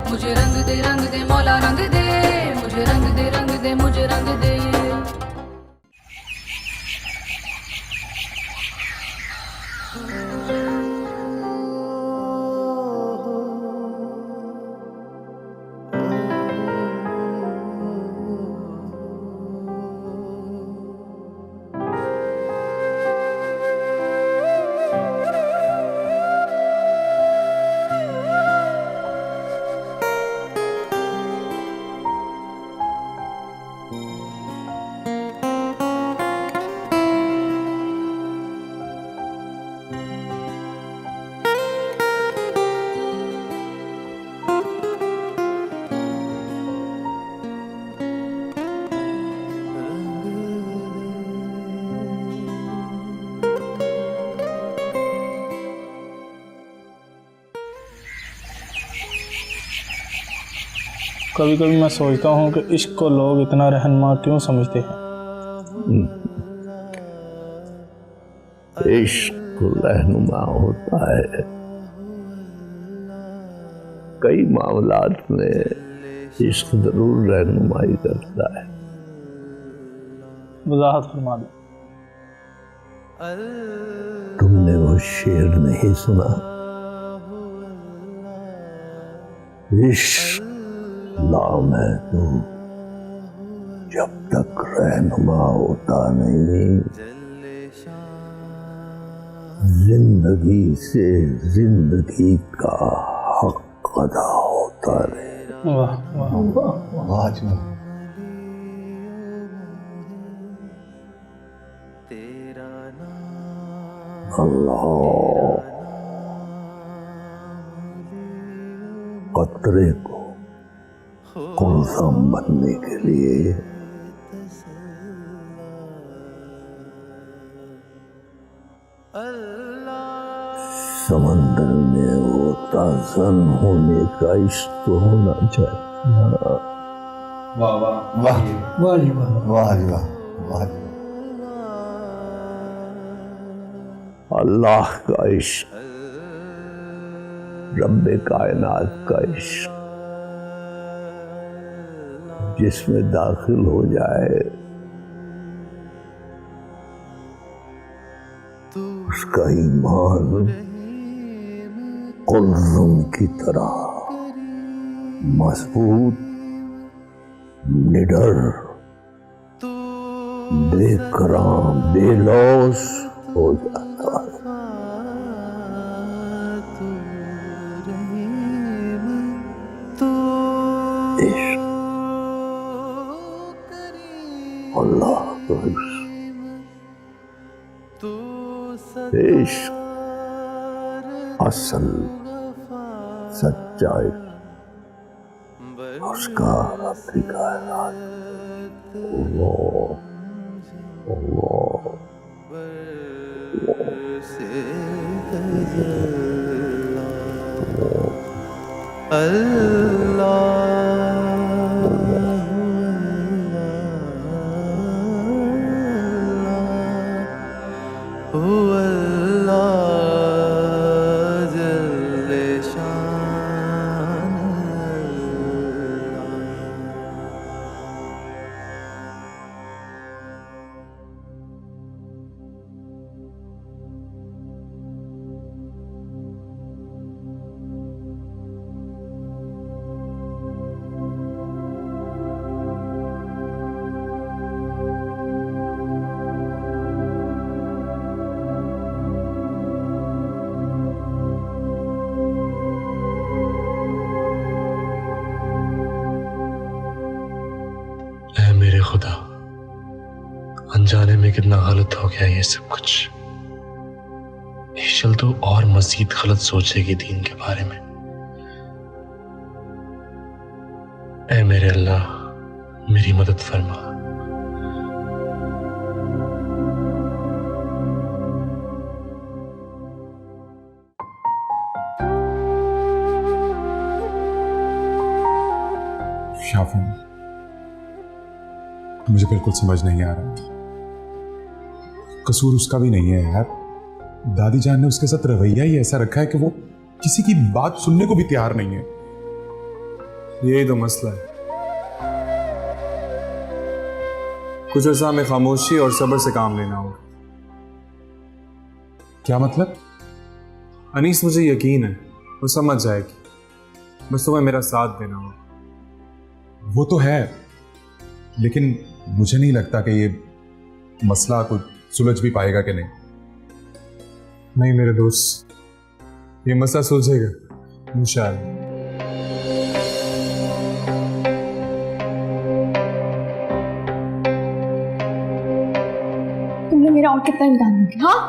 मुझे रंग दे मौला रंग दे, मुझे रंग दे मुझे रंग दे। कभी कभी मैं सोचता हूँ कि इश्क को लोग इतना रहनुमा क्यों समझते हैं। इश्क रहनुमा होता है कई मामलात में, इश्क जरूर रहनुमाई करता है। वजाहत फरमा दो। तुमने वो शेर नहीं सुना? इश्क नाम है तू जब तक रहनुमा होता नहीं, जिंदगी से जिंदगी का हक अदा होता रहे। वाह वाह वाह वाह जी। अल्लाह कतरे को कुल्सम बनने के लिए समंदर में होता सन होने का इश्क तो होना चाहिए। वाह वाह वाह वाह जी वाह। वाह जी वाह वाह जी। अल्लाह का इश्क, रब्बे कायनात का इश्क जिसमें दाखिल हो जाए उसका ईमान कुल्ज़ुम की तरह मजबूत, निडर, बेकराम, बेलौस हो जाता है। इश्क, अल्लाह का इश्क असल सच्चा इश्क, उसका रब्बी कायनात मेरे खुदा, अनजाने में कितना गलत हो गया ये सब कुछ। ईशल तो और मजीद गलत सोचेगी दीन के बारे में। ऐ मेरे अल्लाह, मेरी मदद फरमा। शाफी, मुझे बिल्कुल समझ नहीं आ रहा। कसूर उसका भी नहीं है यार। दादी जान ने उसके साथ रवैया ही ऐसा रखा है कि वो किसी की बात सुनने को भी तैयार नहीं है। यही तो मसला है। कुछ अर्सा हमें खामोशी और सब्र से काम लेना होगा। क्या मतलब? अनीस, मुझे यकीन है वो समझ जाएगी, बस तुम्हें मेरा साथ देना होगा। वो तो है, लेकिन मुझे नहीं लगता कि ये मसला कुछ सुलझ भी पाएगा कि नहीं। नहीं मेरे दोस्त, ये मसला सुलझेगा इंशाअल्लाह। तुमने मेरा और कितना इम्तिहान किया? हाँ,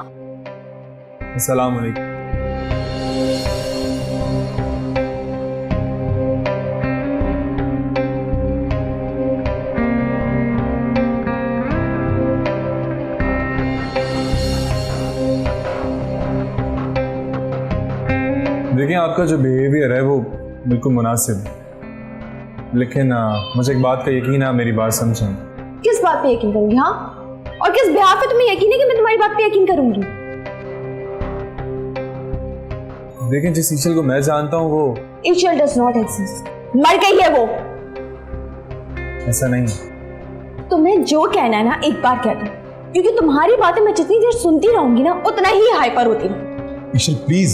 अस्सलाम वालेकुम। देखिए, आपका जो बिहेवियर है वो बिल्कुल मुनासिब है, लेकिन मुझे एक बात का यकीन है, आप मेरी बात समझें। किस बात पे यकीन करूंगी? हाँ, और किस बिहाफ पे तुम्हें यकीन है कि मैं तुम्हारी बात पे यकीन करूंगी? देखिए, जिस ईशल को मैं जानता हूँ वो ईशल डज नॉट एग्जिस्ट, मर गई है वो। ऐसा नहीं है। तुम्हें जो कहना है ना एक बार कह दो, क्योंकि तुम्हारी बातें मैं जितनी देर सुनती रहूंगी ना उतना ही हाइपर होती हूँ। ईशल प्लीज,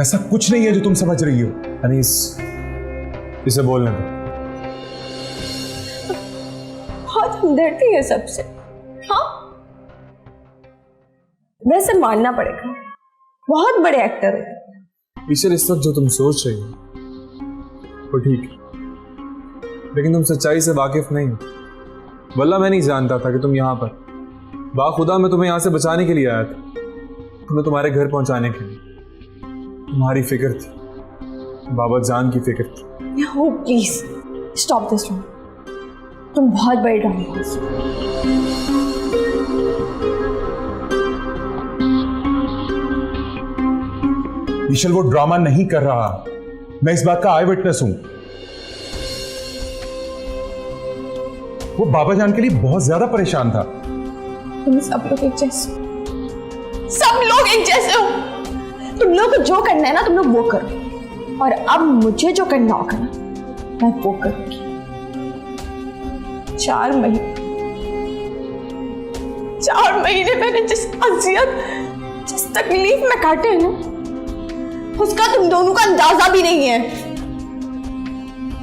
ऐसा कुछ नहीं है जो तुम समझ रही हो। अनीस, इसे बोलने दो। बहुत हमदर्दी है सबसे। हाँ, वैसे मानना पड़ेगा, बहुत बड़े एक्टर हो। ईशल, इस वक्त जो तुम सोच रही हो वो ठीक है, लेकिन तुम सच्चाई से वाकिफ नहीं हो। वल्लाह मैं नहीं जानता था कि तुम यहाँ पर। बाखुदा मैं तुम्हें यहाँ से बचाने के लिए आया था, तुम्हें तुम्हारे घर पहुँचाने के लिए। तुम्हारी फिक्र थी, बाबा जान की फिक्र थी। हो प्लीज स्टॉप दिस ड्रामा। तुम बहुत बड़े ड्रामेबाज हो। ईशल वो ड्रामा नहीं कर रहा, मैं इस बात का आई विटनेस हूं। वो बाबा जान के लिए बहुत ज्यादा परेशान था। तुम सब लोग एक जैसे हो, सब लोग एक जैसे हो। तुम लोग को जो करना है ना तुम लोग वो करो, और अब मुझे जो करना होगा ना मैं वो करूंगी। 4 महीने मैंने जिस अजियत, जिस तकलीफ में काटे हैं ना, उसका तुम दोनों का अंदाजा भी नहीं है।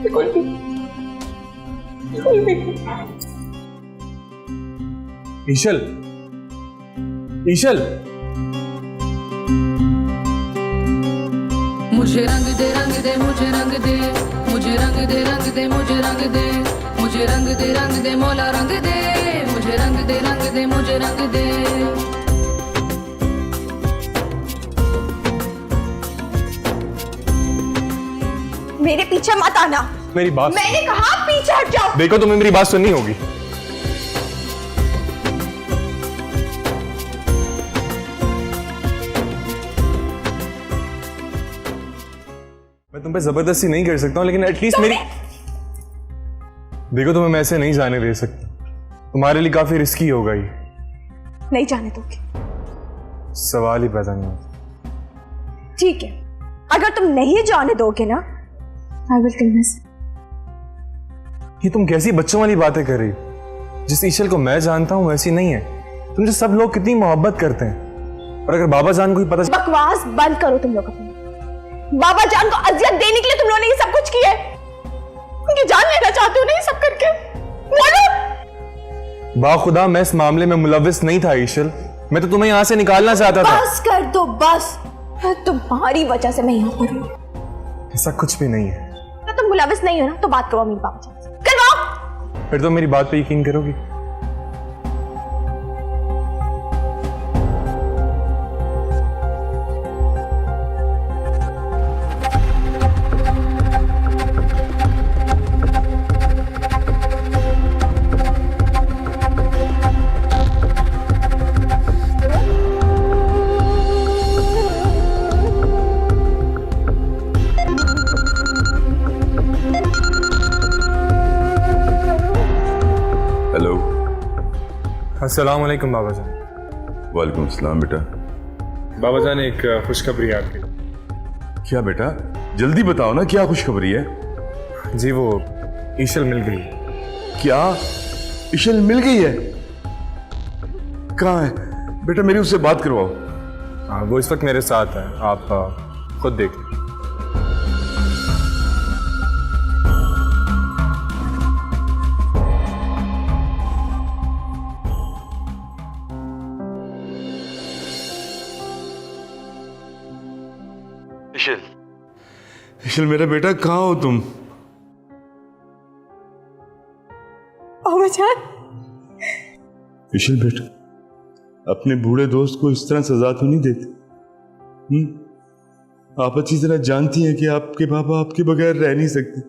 बिल्कुल भी, बिल्कुल भी। ईशल, ईशल, मुझे रंग दे मुझे रंग दे, मुझे रंग दे मुझे रंग दे, मुझे रंग दे मौला रंग दे, मुझे रंग दे मुझे रंग दे। मेरे पीछे मत आना। मेरी बात मैंने कहा पीछे हट जाओ। देखो, तुम्हें मेरी बात सुननी होगी। मैं तुम पे जबरदस्ती नहीं कर सकता हूँ, लेकिन एटलीस्ट मेरी देखो, तुम्हें मैं ऐसे नहीं जाने दे सकता। तुम्हारे लिए काफी रिस्की होगा ये। नहीं जाने दोगे? सवाल ही पैदा नहीं होता। ठीक है, अगर तुम नहीं जाने दोगे ना आई विल किल मिस। ये तुम कैसी बच्चों वाली बातें कर रही हो? जिस ईशल को मैं जानता हूँ वैसी नहीं है। तुमसे सब लोग कितनी मोहब्बत करते हैं, और अगर बाबा जान को ही पता बकवास बंद करो तुम लोग अपनी। बाबा जान को अजियत देने के लिए तुम लोगों ने ये सब कुछ किया है। उनकी जान लेना चाहते हो ना ये सब करके? बोलो। बाखुदा मैं इस मामले में मुलविस नहीं था ईशल, मैं तो तुम्हें यहाँ से निकालना चाहता था। बस कर दो बस, तुम्हारी वजह से मैं यहाँ पर हूँ। ऐसा कुछ भी नहीं है। तो तुम मुलविस नहीं हो ना तो बात करो मेरी बाबा जान से, करवाओ। फिर तो मेरी बात पे यकीन करोगी? अस्सलाम वालेकुम बाबा जान। वालेकुम अस्सलाम बेटा। बाबा जान, एक खुशखबरी आपके लिए। क्या बेटा, जल्दी बताओ ना, क्या खुशखबरी है? जी वो ईशल मिल गई। क्या इशल मिल गई है? कहाँ है बेटा? मेरी उससे बात करवाओ। हाँ वो इस वक्त मेरे साथ है, आप खुद देख लें। इशल, इशल मेरा बेटा, कहाँ हो तुम? बाबा जान, इशल बेटा, अपने बूढ़े दोस्त को इस तरह सजा तो नहीं देते? आप अच्छी तरह जानती हैं कि आपके पापा आपके बगैर रह नहीं सकते।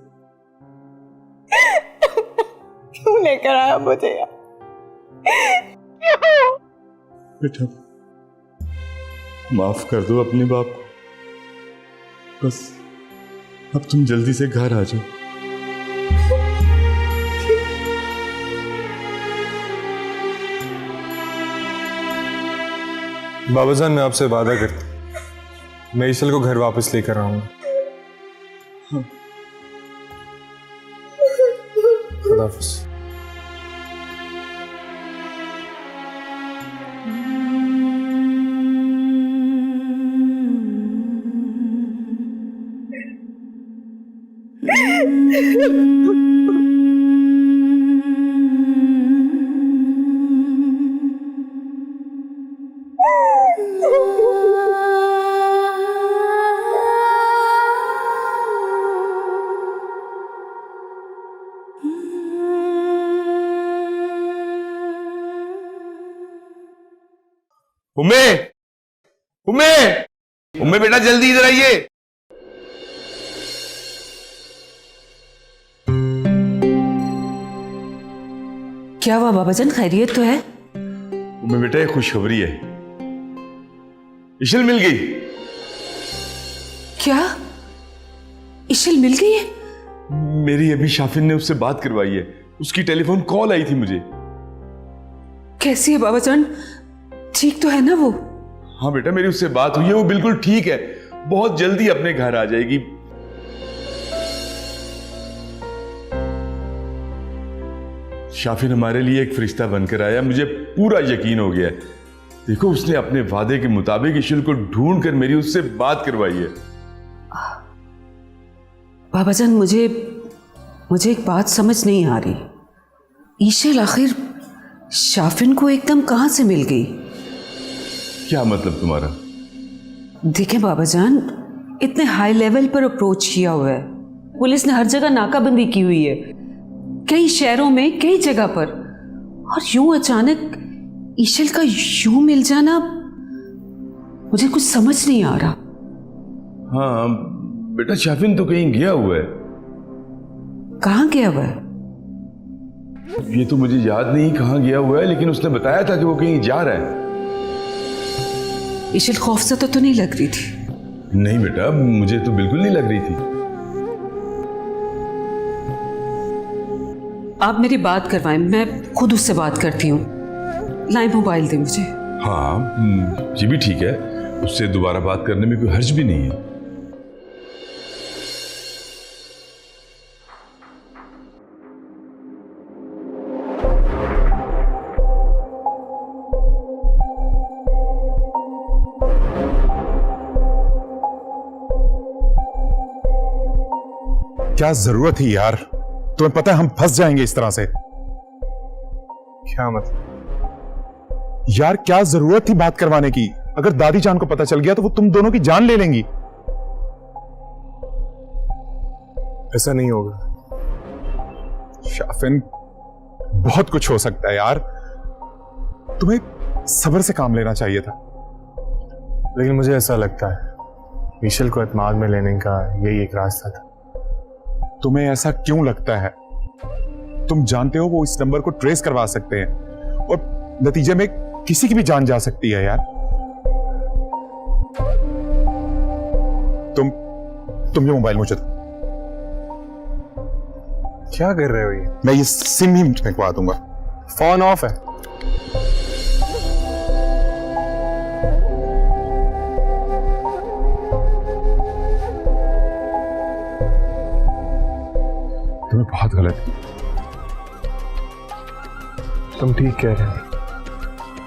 क्यों लेकर आया मुझे यार? बेटा माफ कर दो अपने बाप को, बस अब तुम जल्दी से घर आ जाओ। बाबा जान, मैं आपसे वादा करता हूं, मैं ईशल को घर वापस लेकर आऊंगा। खुदा हाफिज़। उम्मे, उम्मे, उम्मे बेटा जल्दी इधर आइए। क्या हुआ बाबा जान, खैरियत तो है? उम्मे बेटा ये खुशखबरी है, इशल मिल गई। क्या इशल मिल गई है? मेरी अभी शाफिन ने उससे बात करवाई है, उसकी टेलीफोन कॉल आई थी मुझे। कैसी है बाबा जान, ठीक तो है ना वो? हाँ बेटा मेरी उससे बात हुई है, वो बिल्कुल ठीक है, बहुत जल्दी अपने घर आ जाएगी। शाफिन हमारे लिए एक फरिश्ता बनकर आया, मुझे पूरा यकीन हो गया। देखो उसने अपने वादे के मुताबिक इशल को ढूंढ कर मेरी उससे बात करवाई है। बाबा जान मुझे एक बात समझ नहीं आ रही, ईशल आखिर शाफिन को एकदम कहां से मिल गई? क्या मतलब तुम्हारा? देखें बाबा जान, इतने हाई लेवल पर अप्रोच किया हुआ है, पुलिस ने हर जगह नाकाबंदी की हुई है, कई शहरों में कई जगह पर, और यूं अचानक ईशल का यूं मिल जाना मुझे कुछ समझ नहीं आ रहा। हाँ बेटा शाफिन तो कहीं गया हुआ है। कहाँ गया हुआ है? ये तो मुझे याद नहीं कहाँ गया हुआ है, लेकिन उसने बताया था कि वो कहीं जा रहा है। ईशल खौफज़दा तो नहीं लग रही थी? नहीं बेटा मुझे तो बिल्कुल नहीं लग रही थी। आप मेरी बात करवाएं, मैं खुद उससे बात करती हूँ। लाइए मोबाइल दे मुझे। हाँ ये भी ठीक है, उससे दोबारा बात करने में कोई हर्ज भी नहीं है। क्या जरूरत थी यार? तुम्हें पता है हम फंस जाएंगे इस तरह से। क्या मतलब? यार क्या जरूरत थी बात करवाने की? अगर दादी जान को पता चल गया तो वो तुम दोनों की जान ले लेंगी। ऐसा नहीं होगा। शाफिन बहुत कुछ हो सकता है यार, तुम्हें सब्र से काम लेना चाहिए था। लेकिन मुझे ऐसा लगता है ईशल को एतमाद में लेने का यही एक रास्ता था। तुम्हें ऐसा क्यों लगता है? तुम जानते हो वो इस नंबर को ट्रेस करवा सकते हैं और नतीजे में किसी की भी जान जा सकती है यार। तुम ये मोबाइल मुझे दो। क्या कर रहे हो ये? मैं ये सिम ही फेंकवा दूंगा। फोन ऑफ है। तुम्हें बहुत गलत की। तुम ठीक कह रहे हो,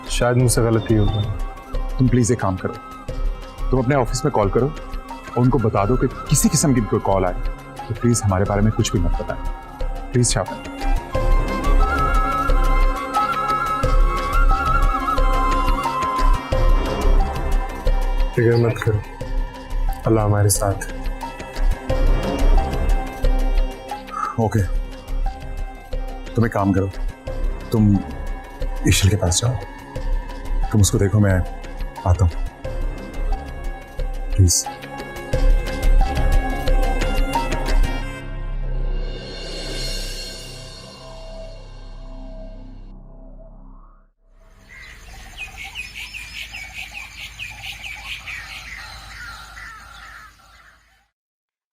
शायद मुझसे गलती हो गई। तुम प्लीज एक काम करो, तुम अपने ऑफिस में कॉल करो और उनको बता दो कि किसी किस्म की कोई कॉल आए तो प्लीज हमारे बारे में कुछ भी मत बताएं। प्लीज शाफिन। फिक्र मत करो, अल्लाह हमारे साथ है। ओके, तुम एक काम करो, तुम ईशल के पास जाओ, तुम उसको देखो, मैं आता हूं प्लीज।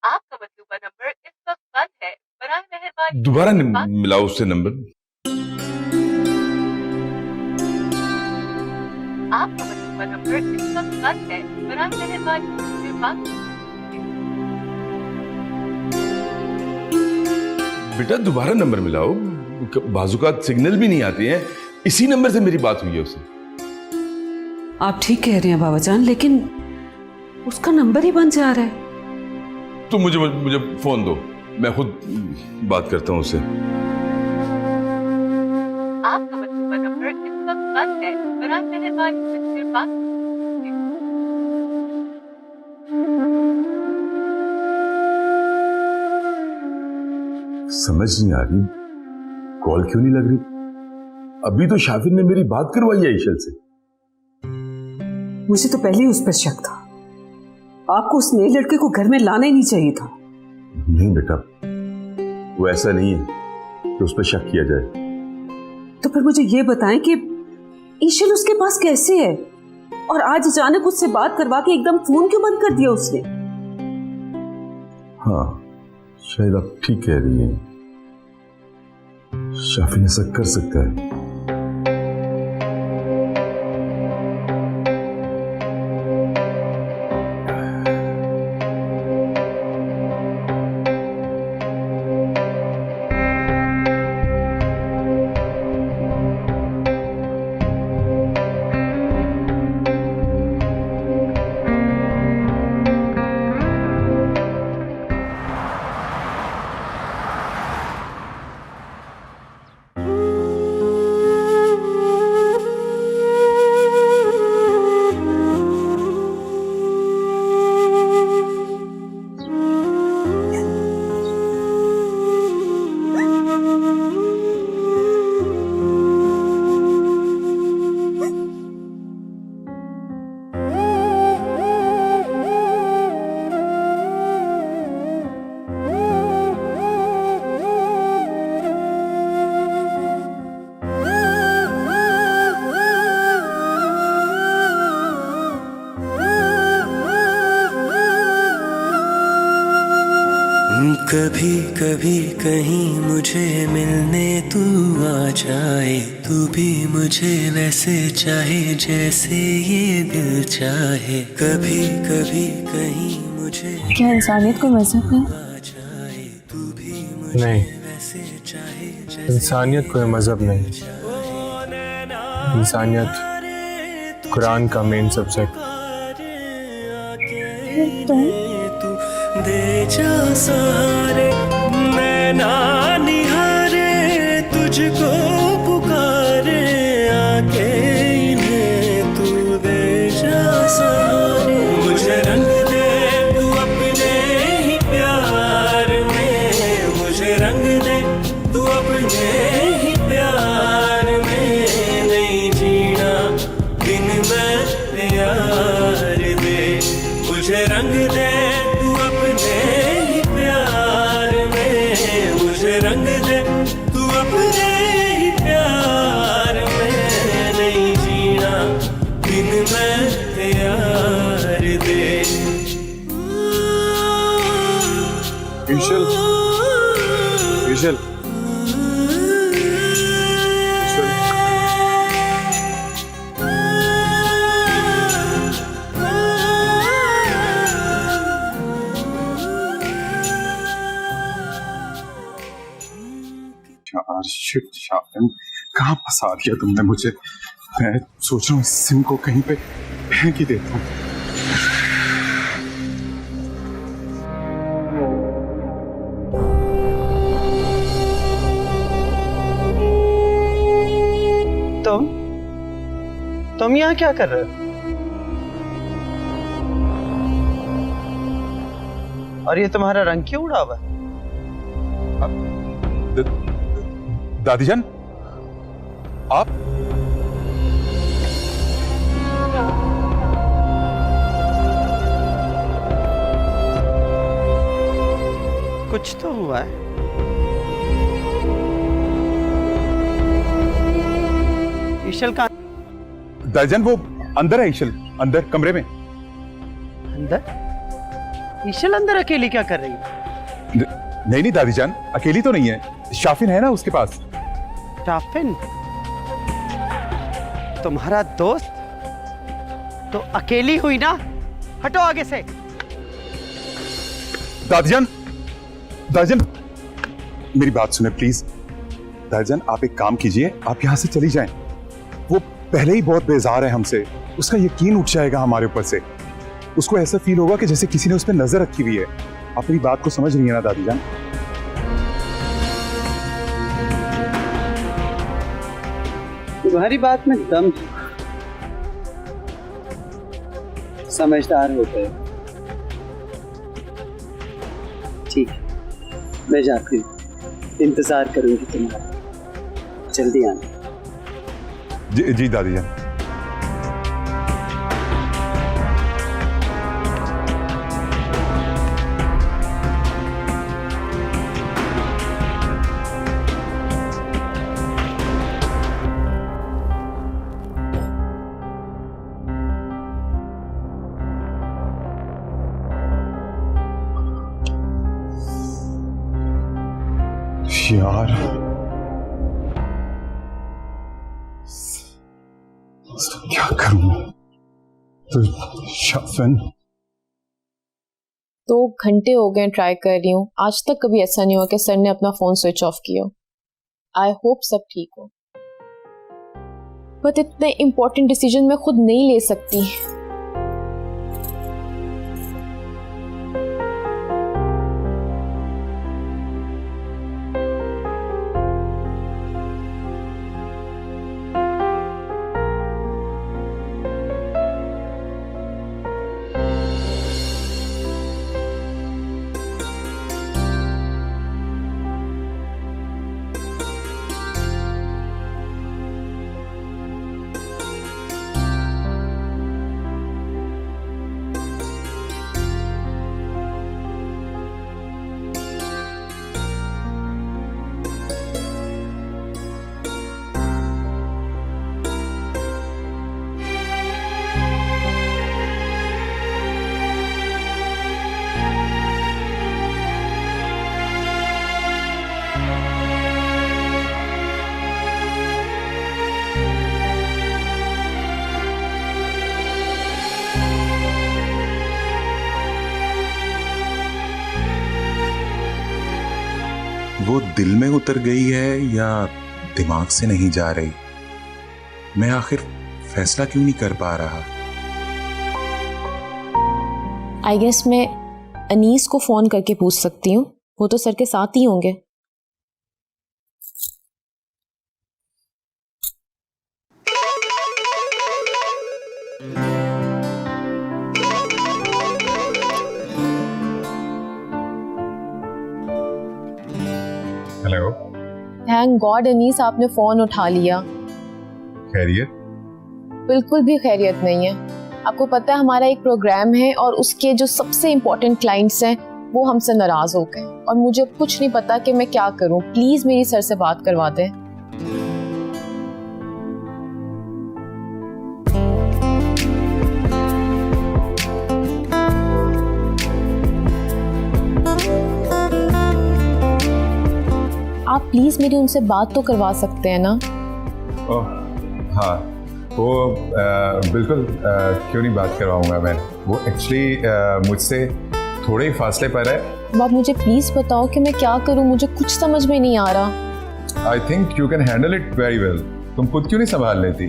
आपका मतलूबा नंबर इस वक्त बंद है, बराए मेहरबानी दोबारा मिलाओ उससे नंबर। आपका मतलूबा नंबर इस वक्त बंद है, बराए मेहरबानी फिर बात बेटा दोबारा नंबर मिलाओ, बाजुकात सिग्नल भी नहीं आते हैं। इसी नंबर से मेरी बात हुई है उससे। आप ठीक कह रहे हैं बाबा जान, लेकिन उसका नंबर ही बंद जा रहा है। तो मुझे फोन दो, मैं खुद बात करता हूँ उससे। आपका मतलूबा नंबर इस वक्त बंद है, बराए मेहरबानी फिर बात समझ नहीं आ रही कॉल क्यों नहीं लग रही। अभी तो शाफिन ने मेरी बात करवाई है ईशल से। मुझे तो पहले ही उस पर शक था। आपको उस नए लड़के को घर में लाना ही नहीं चाहिए था। नहीं बेटा, वो ऐसा नहीं है कि उस पर शक किया जाए। तो फिर मुझे ये बताएं कि ईशल उसके पास कैसे है, और आज अचानक उससे बात करवा के एकदम फोन क्यों बंद कर दिया उसने? हाँ, शायद आप ठीक कह रही हैं, शाफिन ऐसा कर सकता है। कभी कभी कहीं मुझे मिलने तू आ जाए, तू भी मुझे वैसे चाहे जैसे ये दिल चाहे। कभी कभी कहीं मुझे क्या इंसानियत को मजहब है? आ जाए, तू भी मुझे नहीं, वैसे चाहे जैसे इंसानियत कोई मजहब नहीं। इंसानियत कुरान का मेन सब्जेक्ट। तू दे जा सहारे, मैं ना निहारे तुझको पुकारे, आके इन्हें तू दे जा सहारे। मुझे रंग दे तू अपने ही प्यार में, मुझे रंग दे तू अपने ही प्यार में, नहीं जीना बिन मैं प्यार दे। मुझे रंग दे तू अपने ही प्यार में, मुझे रंग दे तू अपने ही प्यार में, नहीं जीना बिन मैं प्यार दे। ईशल, ईशल, यार शिट शाफिन, कहाँ फंसा दिया तुमने मुझे। मैं सोच रहा हूँ इस सिम को कहीं पे फेंक ही देता हूँ। तुम यहाँ क्या कर रहे हो? और ये तुम्हारा रंग क्यों उड़ा हुआ है? दादीजान, आप? कुछ तो हुआ है। ईशल का दादीजान वो अंदर है, ईशल अंदर कमरे में। अंदर? ईशल अंदर अकेली क्या कर रही है? नहीं दादीजान, अकेली तो नहीं है, शाफिन है ना उसके पास। शाफिन तुम्हारा दोस्त? तो अकेली हुई ना, हटो आगे से। दादीजान, दादीजान मेरी बात सुने प्लीज। दादीजान आप एक काम कीजिए, आप यहाँ से चली जाएं। वो पहले ही बहुत बेजार है हमसे, उसका यकीन उठ जाएगा हमारे ऊपर से। उसको ऐसा फील होगा कि जैसे किसी ने उस पर नजर रखी हुई है। आप मेरी बात को समझ रही है ना दादीजान? तुम्हारी बात में दम है। समझदार होते हो। ठीक है, मैं जाती हूँ, इंतजार करूंगी तुम्हारा, जल्दी आना। जी दादीजान। यार क्या करूं मैं? तो शाफिन 2 घंटे हो गए ट्राई कर रही हूँ, आज तक कभी ऐसा नहीं हुआ कि सर ने अपना फोन स्विच ऑफ किया। आई होप सब ठीक हो, बट इतने इंपॉर्टेंट डिसीजन मैं खुद नहीं ले सकती। वो दिल में उतर गई है या दिमाग से नहीं जा रही? मैं आखिर फैसला क्यों नहीं कर पा रहा? आई गेस मैं अनीस को फोन करके पूछ सकती हूँ, वो तो सर के साथ ही होंगे। हेलो। थैंक गॉड अनीस आपने फोन उठा लिया। खैरियत? बिल्कुल भी खैरियत नहीं है। आपको पता है हमारा एक प्रोग्राम है और उसके जो सबसे इम्पोर्टेंट क्लाइंट्स हैं वो हमसे नाराज हो गए और मुझे कुछ नहीं पता कि मैं क्या करूं। प्लीज मेरी सर से बात करवा दें। आप प्लीज मेरी उनसे बात तो करवा सकते हैं ना? ओह हाँ, वो बिल्कुल क्यों नहीं बात करवाऊंगा मैं। वो एक्चुअली मुझसे थोड़े ही फासले पर है। अब आप मुझे प्लीज बताओ कि मैं क्या करूं, मुझे कुछ समझ में नहीं आ रहा। I think you can handle it very well. तुम खुद क्यों नहीं संभाल लेती?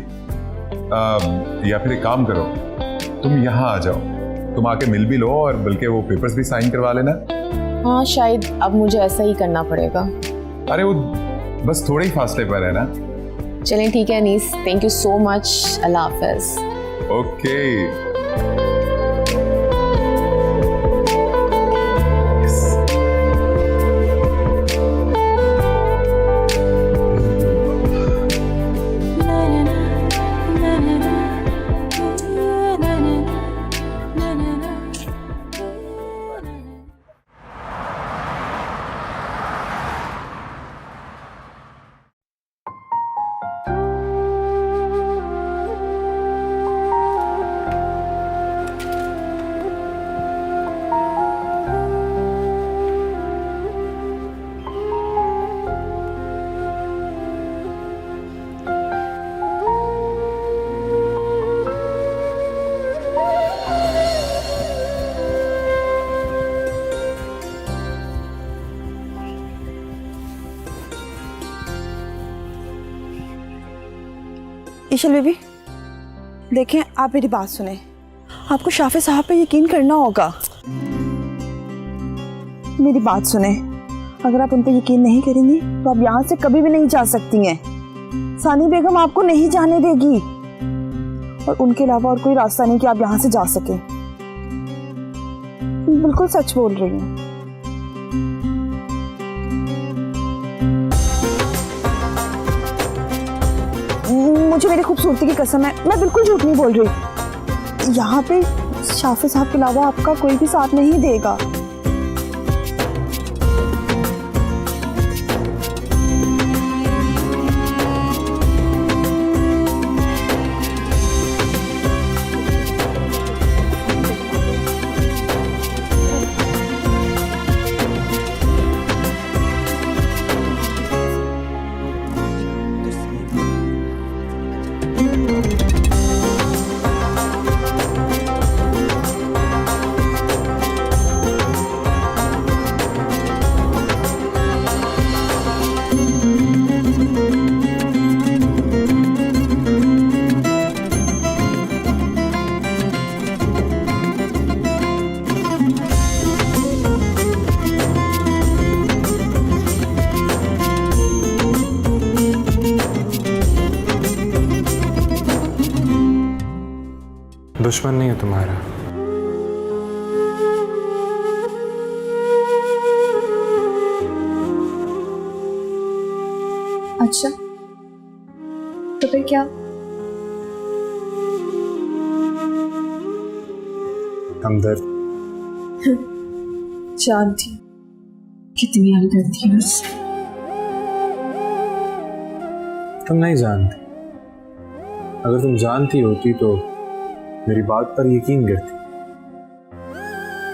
या फिर एक काम करो, तुम यहाँ आ जाओ, तुम आके मिल भी लो और बल्कि वो पेपर्स भी साइन करवा लेना। हाँ शायद अब मुझे ऐसा ही करना पड़ेगा। अरे वो बस थोड़े ही फासले पर है ना। चलें ठीक है Anees, thank you so much, अल्लाह हाफिज। ओके ईशल बेबी, देखें आप मेरी बात सुने, आपको शाफे साहब पे यकीन करना होगा। मेरी बात सुने, अगर आप उन पे यकीन नहीं करेंगी तो आप यहाँ से कभी भी नहीं जा सकती हैं। सानी बेगम आपको नहीं जाने देगी और उनके अलावा और कोई रास्ता नहीं कि आप यहाँ से जा सके। बिल्कुल सच बोल रही हूँ। मुझे मेरी खूबसूरती की कसम है, मैं बिल्कुल झूठ नहीं बोल रही। यहाँ पे शाफे साहब के अलावा आपका कोई भी साथ नहीं देगा। दुश्मन नहीं है तुम्हारा। अच्छा तो फिर क्या? हमदर्द। जानती कितनी हमदर्दी है उससे। तुम नहीं जानती, अगर तुम जानती होती तो मेरी बात पर यकीन करती।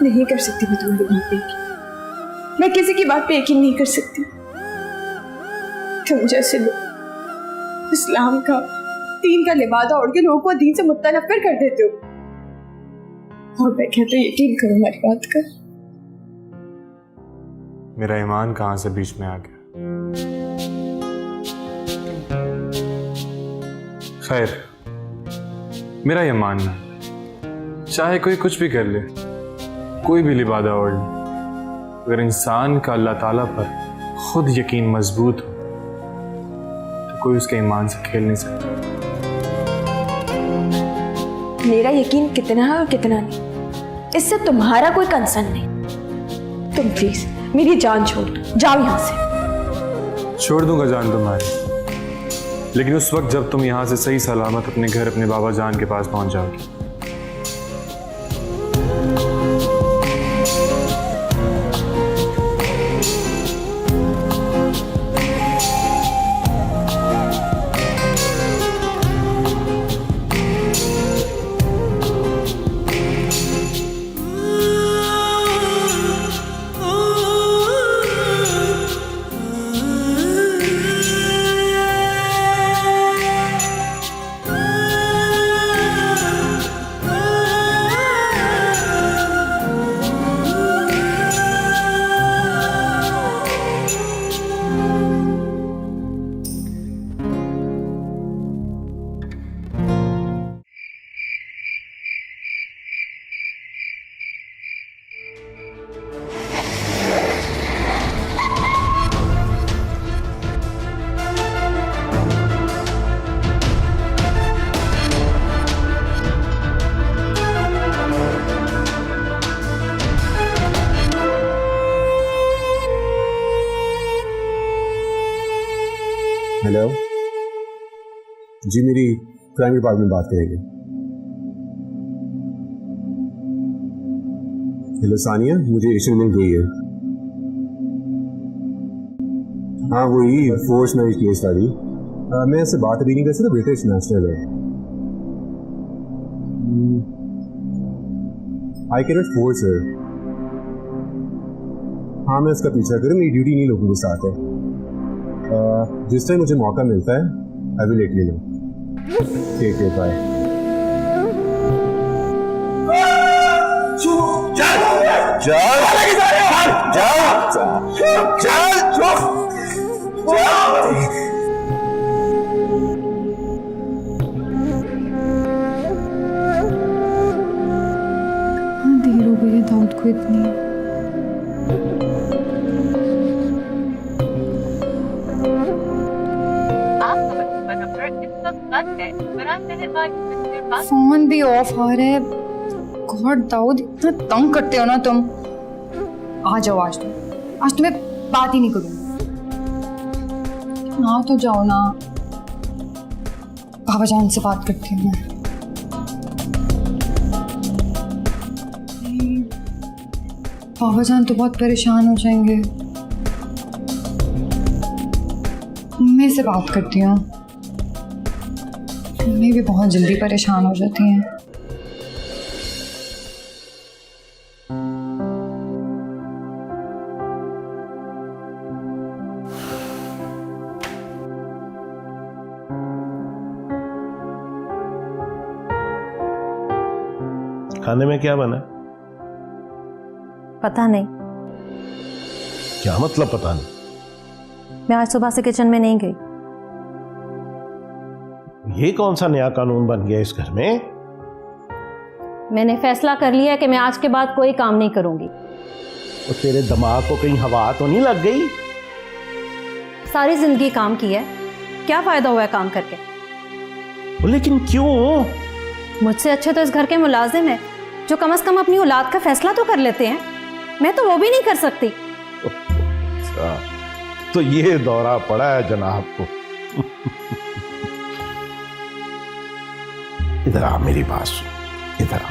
नहीं कर सकती मैं तुम्हारी बात पे यकीन। मैं किसी की बात पे यकीन नहीं कर सकती। तुम जैसे लोग इस्लाम का, दीन का लिबादा ओढ़ के लोगों को दीन से मुतनफ़िर कर देते हो, और मैं कहते यकीन करो हमारी बात कर। मेरा ईमान कहां से बीच में आ गया। खैर, मेरा ये मानना है चाहे कोई कुछ भी कर ले, कोई भी लिबादा ओढ़ ले, अगर इंसान का अल्लाह ताला पर खुद यकीन मजबूत हो तो कोई उसके ईमान से खेल नहीं सकता। मेरा यकीन कितना है और कितना नहीं, इससे तुम्हारा कोई कंसर्न नहीं। तुम प्लीज मेरी जान छोड़ दो, जाओ यहाँ से। छोड़ दूंगा जान तुम्हारी, लेकिन उस वक्त जब तुम यहाँ से सही सलामत अपने घर, अपने बाबा जान के पास पहुंच जाओगी। हेलो जी, मेरी क्राइम डिपार्टमेंट बात करेंगे। हेलो सानिया, मुझे इशू मिल गई है। हाँ वही फोर्स मैरिज केस वाली। मैं इससे बात अभी नहीं कर सकता, ब्रिटिश नेशनल है। I can not force her. हाँ मैं उसका पीछा करूँ, मेरी ड्यूटी नहीं लोगों के साथ है। जिस टाइम मुझे मौका मिलता है I will let you know. Take care, bye. देर हो गई है दाऊद को इतनी। फोन भी ऑफ आ रहा है। गॉड दाऊद, इतना तंग करते हो ना तुम। आ जाओ, आज तुम्हें बात ही नहीं करूंगी। ना तो जाओ ना, बाबा जान से बात करती हूँ मैं। बाबा जान तो बहुत परेशान हो जाएंगे। मम्मी से बात करती हूँ, मम्मी भी बहुत जल्दी परेशान हो जाती हैं। खाने में क्या बना? पता नहीं। क्या मतलब पता नहीं? मैं आज सुबह से किचन में नहीं गई। ये कौन सा नया कानून बन गया इस घर में? मैंने फैसला कर लिया कि मैं आज के बाद कोई काम नहीं करूंगी। तो तेरे दिमाग को कहीं हवा तो नहीं लग गई? सारी जिंदगी काम की है, क्या फायदा हुआ है काम करके? लेकिन क्यों? मुझसे अच्छे तो इस घर के मुलाजिम है जो कम से कम अपनी औलाद का फैसला तो कर लेते हैं। मैं तो वो भी नहीं कर सकती। तो ये दौरा पड़ा है जनाब को। इधर आ, मेरी बात सुन, इधर आ।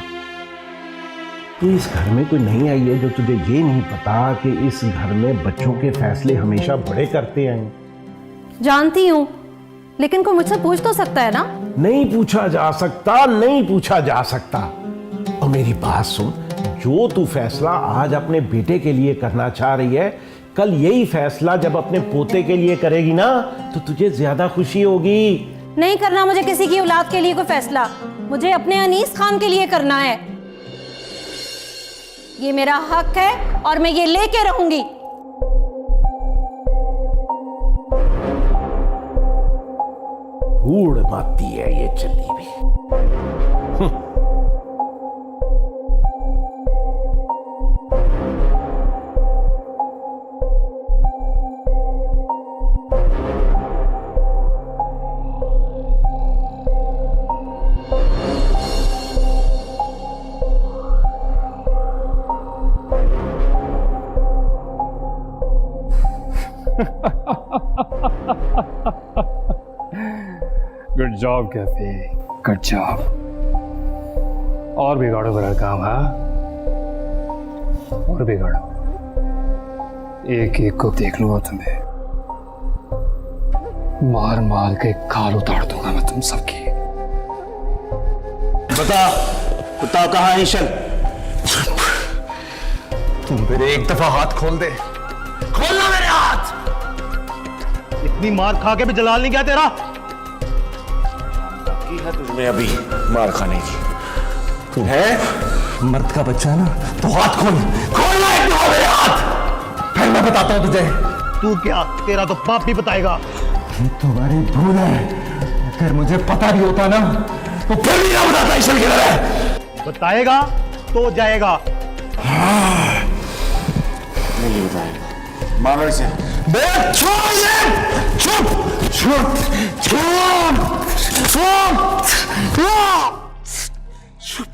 तू इस घर में कोई नहीं आई है जो तुझे ये नहीं पता कि इस घर में बच्चों के फैसले हमेशा बड़े करते हैं। जानती हूँ, लेकिन कोई मुझसे पूछ तो सकता है ना? नहीं पूछा जा सकता, नहीं पूछा जा सकता। और मेरी बात सुन, जो तू फैसला आज अपने बेटे के लिए करना चाह रही है, कल यही फैसला जब अपने पोते के लिए करेगी ना तो तुझे ज्यादा खुशी होगी। नहीं करना मुझे किसी की औलाद के लिए कोई फैसला, मुझे अपने अनीस खान के लिए करना है। ये मेरा हक है और मैं ये लेके रहूंगी। भूड़ माती है ये चली भी। Good job cafe, good job. और बिगाड़ो बड़ा काम। हाँ, और बिगाड़ो, एक एक को देख लूंगा तुम्हें, मार मार के खाल उतार दूंगा मैं तुम सबकी। बता कहाँ है ईशन? तुम मेरे एक दफा हाथ खोल दे। खोलना मेरे हाथ। इतनी मार खा के भी जलाल नहीं गया तेरा? बाकी है तुझमें अभी मार खाने की। तू है मर्द का बच्चा है ना, तो हाथ खोल। खोलना एक दफा मेरे हाथ, फिर मैं बताता हूं तुझे। तू क्या, तेरा तो बाप भी बताएगा। ये तुम्हारी भूल है, अगर मुझे पता भी होता ना तो फिर भी ना बताता ईशन किधर है। बताएगा तो जाएगा। नहीं बताएगा, मानो इसे। छोड़ दे, चुप चुप चुप चुप चुप।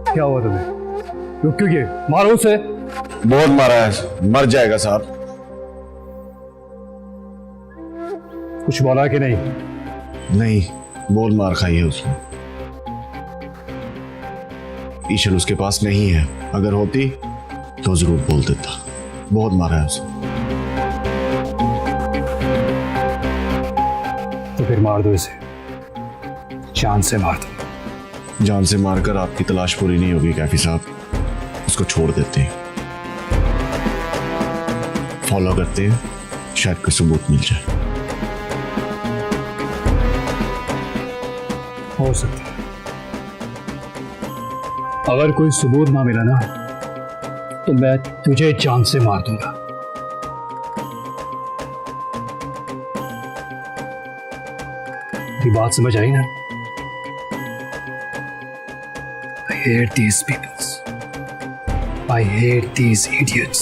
क्या हुआ तुम्हें? रुक क्यों गए? मारो उसे। बहुत मारा है, मर जाएगा साहब। कुछ बोला कि नहीं? नहीं, बहुत मार खाई है उसने। ईशन उसके पास नहीं है, अगर होती तो जरूर बोल देता। बहुत मारा है उसे। तो फिर मार दो इसे, जान से मार दो। जान से मारकर आपकी तलाश पूरी नहीं होगी कैफी साहब, उसको छोड़ देते हैं, फॉलो करते हैं, शायद कोई सबूत मिल जाए। हो सकता है, अगर कोई सबूत ना मिला ना तो मैं तुझे जान से मार दूंगा। ये बात समझ आई ना? I hate these people. I hate these idiots.